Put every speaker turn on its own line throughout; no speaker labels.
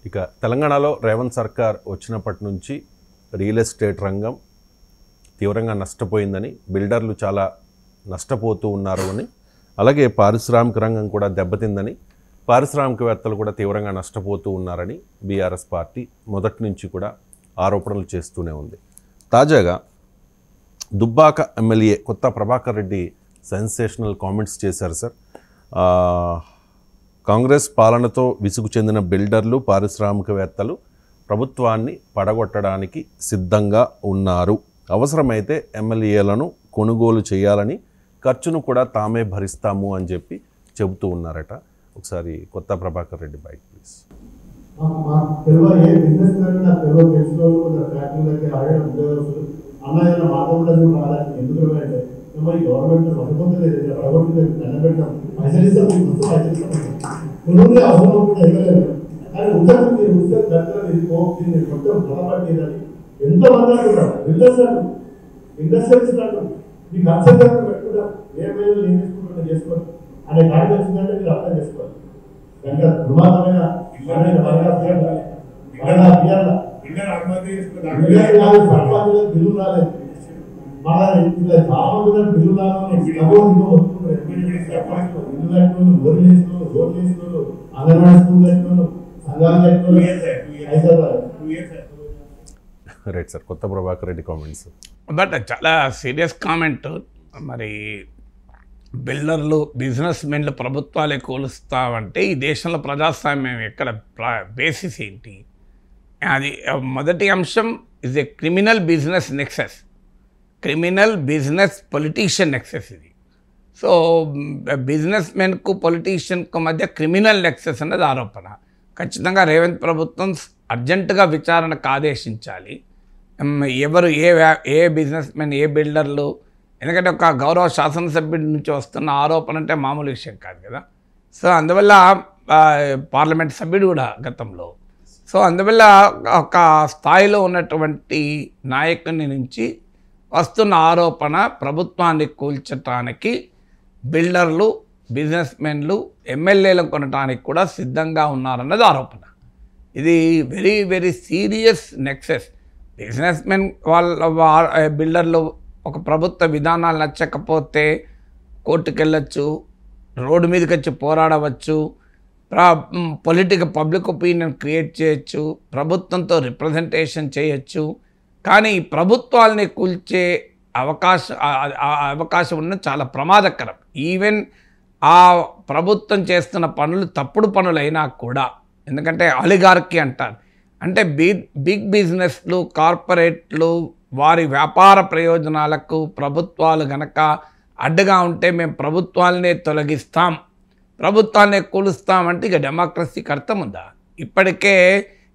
ఇక తెలంగాణలో రేవంత్ సర్కార్ వచ్చినప్పటి నుంచి రియల్ ఎస్టేట్ రంగం తీవ్రంగా నష్టపోయిందని, బిల్డర్లు చాలా నష్టపోతూ ఉన్నారు అని, అలాగే పారిశ్రామిక రంగం కూడా దెబ్బతిందని, పారిశ్రామికవేత్తలు కూడా తీవ్రంగా నష్టపోతూ ఉన్నారని బీఆర్ఎస్ పార్టీ మొదటి నుంచి కూడా ఆరోపణలు చేస్తూనే ఉంది. తాజాగా దుబ్బాక ఎమ్మెల్యే కొత్త ప్రభాకర్ రెడ్డి సెన్సేషనల్ కామెంట్స్ చేశారు సార్. కాంగ్రెస్ పాలనతో విసుగు చెందిన బిల్డర్లు, పారిశ్రామికవేత్తలు ప్రభుత్వాన్ని పడగొట్టడానికి సిద్ధంగా ఉన్నారు. అవసరమైతే ఎమ్మెల్యేలను కొనుగోలు చేయాలని, ఖర్చును కూడా తామే భరిస్తాము అని చెప్పి చెబుతూ ఉన్నారట. ఒకసారి కొత్త ప్రభాకర్ రెడ్డి బైక్ ప్లీజ్.
అనే కార్డు వచ్చిందంటే మీరు అర్థం చేసుకోవాలి. కనుక దుర్మార్గమైన బిల్లు రాలేదు, మళ్ళా ఇలా చాలా బిల్లు రాలేదు, ఇల్లు కట్టుకోను, బొర్రెలు వేసుకోను, రోడ్లు వేసుకోను, అంగన్వాడీ స్కూల్ కట్టుకోను, సంఘాలు కట్టుకోను.
రైట్ సార్, కొత్త ప్రభాకర్ రెడ్డి కామెంట్స్.
బట్ చాలా సీరియస్ కామెంట్. మరి బిల్డర్లు, బిజినెస్ మెన్లు ప్రభుత్వాలే కూలుస్తామంటే ఈ దేశంలో ప్రజాస్వామ్యం ఎక్కడ, బేసిస్ ఏంటి? అది మొదటి అంశం is a criminal business nexus, criminal business politician nexus ఇది. సో బిజినెస్ మెన్కు పొలిటీషియన్కు మధ్య క్రిమినల్ నెక్సెస్ అనేది ఆరోపణ. ఖచ్చితంగా రేవంత్ ప్రభుత్వం అర్జెంటుగా విచారణకు ఆదేశించాలి. ఎవరు ఏ బిజినెస్ మెన్, ఏ బిల్డర్లు, ఎందుకంటే ఒక గౌరవ శాసనసభ్యుడి నుంచి వస్తున్న ఆరోపణ అంటే మామూలు విషయం కాదు కదా. సో అందువల్ల పార్లమెంట్ సభ్యుడు కూడా గతంలో, సో అందువల్ల ఒక స్థాయిలో ఉన్నటువంటి నాయకుని నుంచి వస్తున్న ఆరోపణ ప్రభుత్వాన్ని కూల్చటానికి బిల్డర్లు, బిజినెస్ మెన్లు, ఎమ్మెల్యేలను కొనడానికి కూడా సిద్ధంగా ఉన్నారన్నది ఆరోపణ. ఇది very very serious nexus. Business men వాళ్ళ బిల్డర్లు ఒక ప్రభుత్వ విధానాలు నచ్చకపోతే కోర్టుకు వెళ్ళచ్చు, రోడ్డు మీదకి వచ్చి పోరాడవచ్చు, పబ్లిక్ ఒపీనియన్ క్రియేట్ చేయొచ్చు, ప్రభుత్వంతో రిప్రజెంటేషన్ చేయొచ్చు. కానీ ప్రభుత్వాలని కూల్చే అవకాశం ఉన్న చాలా ప్రమాదకరం. ఈవెన్ ఆ ప్రభుత్వం చేస్తున్న పనులు తప్పుడు పనులైనా కూడా, ఎందుకంటే ఆలిగార్కీ అంటారు, అంటే బిగ్ బిజినెస్లు, కార్పొరేట్లు వారి వ్యాపార ప్రయోజనాలకు ప్రభుత్వాలు గనక అడ్డుగా ఉంటే మేము ప్రభుత్వాలనే తొలగిస్తాం, ప్రభుత్వాలనే కూలుస్తామంటే ఇక డెమోక్రసీకి అర్థం ఉందా? ఇప్పటికే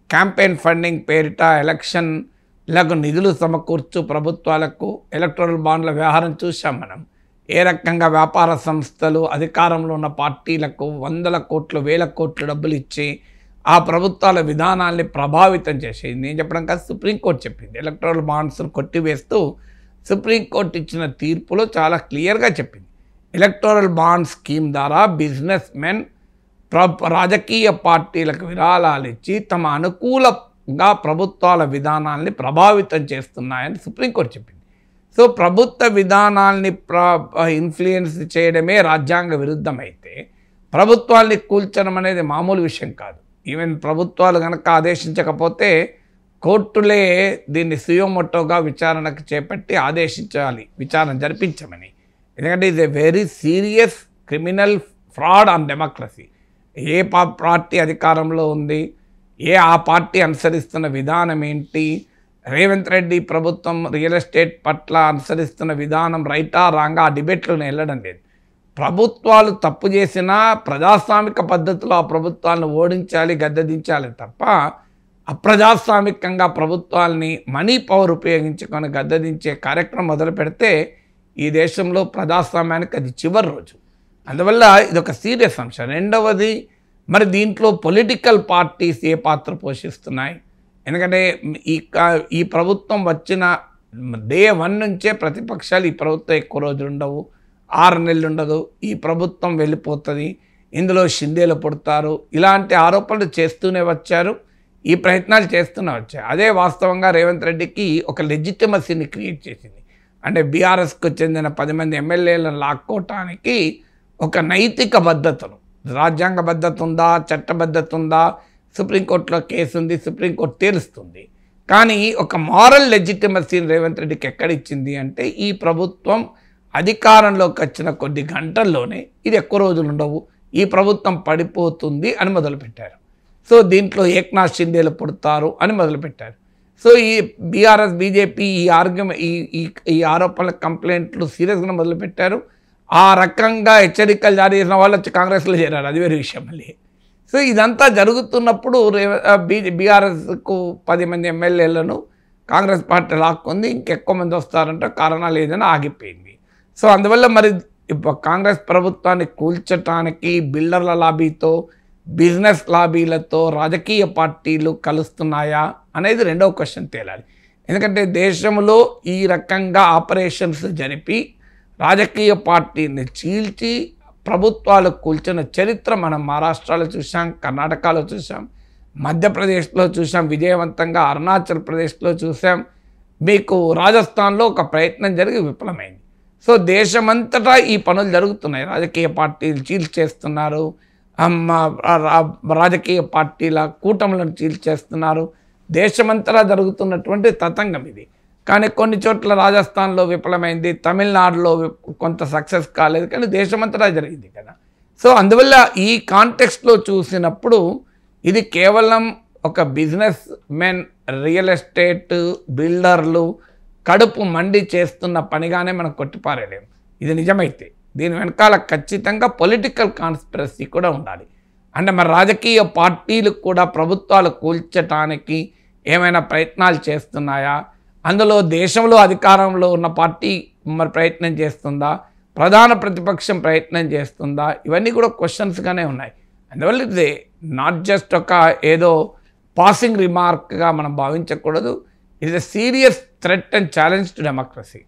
క్యాంపెయిన్ ఫండింగ్ పేరిట ఎలక్షన్లకు నిధులు సమకూర్చు ప్రభుత్వాలకు ఎలక్టోరల్ బాండ్ల వ్యవహారం చూసాం మనం. ఏ రకంగా వ్యాపార సంస్థలు అధికారంలో ఉన్న పార్టీలకు వందల కోట్లు, వేల కోట్లు డబ్బులు ఇచ్చి ఆ ప్రభుత్వాల విధానాల్ని ప్రభావితం చేసేది. నేను చెప్పడం కాదు, సుప్రీంకోర్టు చెప్పింది. ఎలక్టోరల్ బాండ్స్ను కొట్టివేస్తూ సుప్రీంకోర్టు ఇచ్చిన తీర్పులో చాలా క్లియర్గా చెప్పింది. ఎలక్టోరల్ బాండ్ స్కీమ్ ద్వారా బిజినెస్ మెన్ రాజకీయ పార్టీలకు విరాళాలు ఇచ్చి తమ అనుకూలంగా ప్రభుత్వాల విధానాల్ని ప్రభావితం చేస్తున్నాయని సుప్రీంకోర్టు చెప్పింది. సో ప్రభుత్వ విధానాల్ని ఇన్ఫ్లుయెన్స్ చేయడమే రాజ్యాంగ విరుద్ధమైతే ప్రభుత్వాల్ని కూల్చడం అనేది మామూలు విషయం కాదు. ఈవెన్ ప్రభుత్వాలు కనుక ఆదేశించకపోతే కోర్టులే దీన్ని సుయోమోటోగా విచారణకు చేపట్టి ఆదేశించాలి, విచారణ జరిపించమని. ఎందుకంటే ఇది very serious criminal fraud on democracy. A party అధికారంలో ఉంది, ఆ పార్టీ అనుసరిస్తున్న విధానం ఏంటి, రేవంత్ రెడ్డి ప్రభుత్వం రియల్ ఎస్టేట్ పట్ల అనుసరిస్తున్న విధానం రైటా రాంగా ఆ డిబేట్లోనే వెళ్ళడం లేదు. ప్రభుత్వాలు తప్పు చేసినా ప్రజాస్వామిక పద్ధతిలో ఆ ప్రభుత్వాలను ఓడించాలి, గద్దెదించాలి తప్ప అప్రజాస్వామికంగా ప్రభుత్వాలని మనీ పవర్ ఉపయోగించుకొని గద్దెదించే కార్యక్రమం మొదలు పెడితే ఈ దేశంలో ప్రజాస్వామ్యానికి అది చివరి రోజు. అందువల్ల ఇదొక సీరియస్ అంశం. రెండవది, మరి దీంట్లో పొలిటికల్ పార్టీస్ ఏ పాత్ర పోషిస్తున్నాయి? ఎందుకంటే ఈ ప్రభుత్వం వచ్చిన డే 1 నుంచే ప్రతిపక్షాలు ఈ ప్రభుత్వం ఎక్కువ రోజులు ఉండవు, 6 నెలలు ఉండదు, ఈ ప్రభుత్వం వెళ్ళిపోతుంది, ఇందులో షిందేలు పుడతారు, ఇలాంటి ఆరోపణలు చేస్తూనే వచ్చారు. ఈ ప్రయత్నాలు చేస్తూనే వచ్చాయి. అదే వాస్తవంగా రేవంత్ రెడ్డికి ఒక లెజిటిమసీని క్రియేట్ చేసింది. అంటే బీఆర్ఎస్కు చెందిన 10 మంది ఎమ్మెల్యేలను లాక్కోవటానికి ఒక నైతిక బద్ధతను, రాజ్యాంగ బద్ధత ఉందా, చట్టబద్ధత ఉందా, సుప్రీంకోర్టులో కేసు ఉంది, సుప్రీంకోర్టు తీరుస్తుంది. కానీ ఒక మారల్ లెజిటిమసీని రేవంత్ రెడ్డికి ఎక్కడిచ్చింది అంటే ఈ ప్రభుత్వం అధికారంలోకి వచ్చిన కొద్ది గంటల్లోనే ఇది ఎక్కువ రోజులు ఉండవు, ఈ ప్రభుత్వం పడిపోతుంది అని మొదలుపెట్టారు. సో దీంట్లో ఏక్నాథ్ షిండేలు పుడతారు అని మొదలుపెట్టారు. సో ఈ బీఆర్ఎస్ బీజేపీ ఈ ఆరోపణల కంప్లైంట్లు సీరియస్గా మొదలుపెట్టారు. ఆ రకంగా హెచ్చరికలు జారీ చేసిన వాళ్ళు వచ్చి కాంగ్రెస్లో చేరారు, అది వేరే విషయం మళ్ళీ. సో ఇదంతా జరుగుతున్నప్పుడు బీఆర్ఎస్కు 10 మంది ఎమ్మెల్యేలను కాంగ్రెస్ పార్టీ లాక్కుంది, ఇంకెక్కువ మంది వస్తారంటే కారణాలు ఏదైనా ఆగిపోయింది. సో అందువల్ల మరి కాంగ్రెస్ ప్రభుత్వాన్ని కూల్చటానికి బిల్డర్ల లాబీతో, బిజినెస్ లాబీలతో రాజకీయ పార్టీలు కలుస్తున్నాయా అనేది రెండవ క్వశ్చన్ తేలాలి. ఎందుకంటే దేశంలో ఈ రకంగా ఆపరేషన్స్ జరిపి రాజకీయ పార్టీని చీల్చి ప్రభుత్వాలు కూల్చిన చరిత్ర మనం మహారాష్ట్రలో చూసాం, కర్ణాటకలో చూసాం, మధ్యప్రదేశ్లో చూసాం, విజయవంతంగా అరుణాచల్ ప్రదేశ్లో చూసాం, మీకు రాజస్థాన్లో ఒక ప్రయత్నం జరిగి విఫలమైంది. సో దేశమంతటా ఈ పనులు జరుగుతున్నాయి. రాజకీయ పార్టీలు చీల్చేస్తున్నారు, రాజకీయ పార్టీల కూటములను చీల్చేస్తున్నారు. దేశమంతటా జరుగుతున్నటువంటి తతంగం ఇది. కానీ కొన్ని చోట్ల రాజస్థాన్లో విఫలమైంది, తమిళనాడులో కొంత సక్సెస్ కాలేదు, కానీ దేశమంతటా జరిగింది కదా. సో అందువల్ల ఈ కాంటెక్స్ట్లో చూసినప్పుడు ఇది కేవలం ఒక బిజినెస్ మెన్, రియల్ ఎస్టేట్ బిల్డర్లు కడుపు మండి చేస్తున్న పనిగానే మనం కొట్టిపారేలేము. ఇది నిజమైతే దీని వెనకాల ఖచ్చితంగా పొలిటికల్ కాన్స్పిరసీ కూడా ఉండాలి. అంటే మరి రాజకీయ పార్టీలు కూడా ప్రభుత్వాలు కూల్చటానికి ఏమైనా ప్రయత్నాలు చేస్తున్నాయా, అందులో దేశంలో అధికారంలో ఉన్న పార్టీ మరి ప్రయత్నం చేస్తుందా, ప్రధాన ప్రతిపక్షం ప్రయత్నం చేస్తుందా, ఇవన్నీ కూడా క్వశ్చన్స్గానే ఉన్నాయి. అందువల్ల ఇది నాట్ జస్ట్ ఒక ఏదో పాసింగ్ రిమార్క్గా మనం భావించకూడదు. It is a serious threat and challenge to democracy.